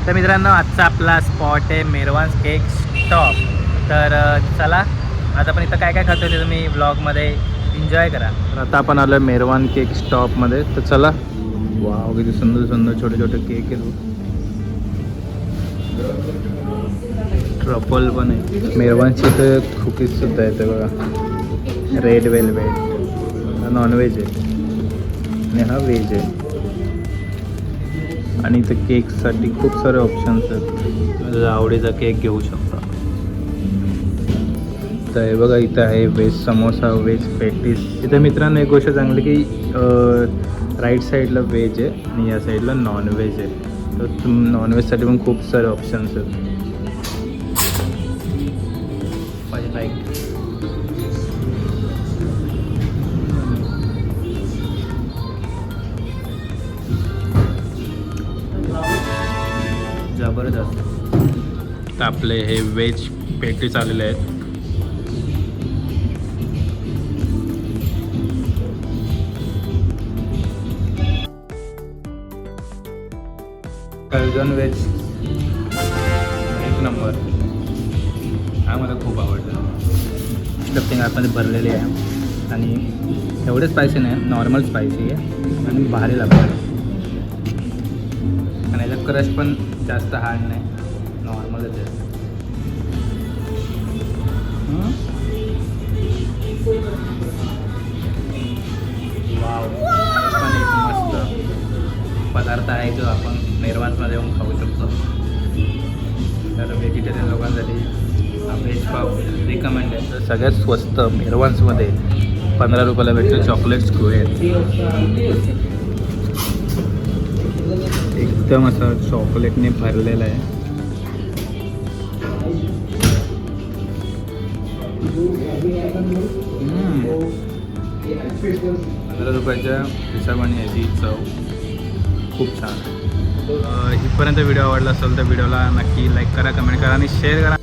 तर मित्रांनो आजचा आपला स्पॉट आहे मेहरवान केक स्टॉप. तर चला आता आपण इथं काय काय खातो ते तुम्ही ब्लॉगमध्ये एन्जॉय करा. तर आता आपण आलो मेहरवान केक स्टॉपमध्ये. तर चला. वाव किती सुंदर सुंदर छोटे छोटे केक आहेत. ट्रफल पण आहे. मेहरवानची तर कुकीज सुद्धा आहेत बघा. Red velvet. हा नॉनव्हेज आहे आणि हा व्हेज आहे. आणि इथं केकसाठी खूप सारे ऑप्शन्स आहेत. आवडीचा केक घेऊ शकता. तर हे बघा इथं आहे व्हेज समोसा, व्हेज पॅटीस. इथं मित्रांनो एक गोष्ट चांगली की राईट साईडला व्हेज आहे आणि या साईडला नॉनव्हेज आहे. तर नॉनव्हेजसाठी पण खूप सारे ऑप्शन्स आहेत. जबरदस्त. तर आपले हे व्हेज पॅटीस आलेले आहेत. कर्जन व्हेज एक नंबर. हा मला खूप आवडतं. स्टफिंग आतमध्ये भरलेली आहे आणि एवढे स्पायसी नाही, नॉर्मल स्पायसी आहे आणि भारी लागतं. आणि याचा क्रश पण जास्त हार्ड नाही, नॉर्मलच आहे. वाव. पण एक मस्त पदार्थ आहे जो आपण मेहरवानमध्ये येऊन खाऊ शकतो. तर व्हेजिटेरियन लोकांसाठी व्हेज पाव रिकमेंड आहे. तर सगळ्यात स्वस्त मेहरवान्समध्ये 15 रुपयाला भेटतो चॉकलेट स्क्वेअर. एकदम असं चॉकलेटने भरलेलं आहे. 15 रुपयाच्या हिशोबाने याची चव खूप छान. इथपर्यंत व्हिडिओ आवडला असेल तर व्हिडिओला नक्की लाईक करा, कमेंट करा आणि शेअर करा.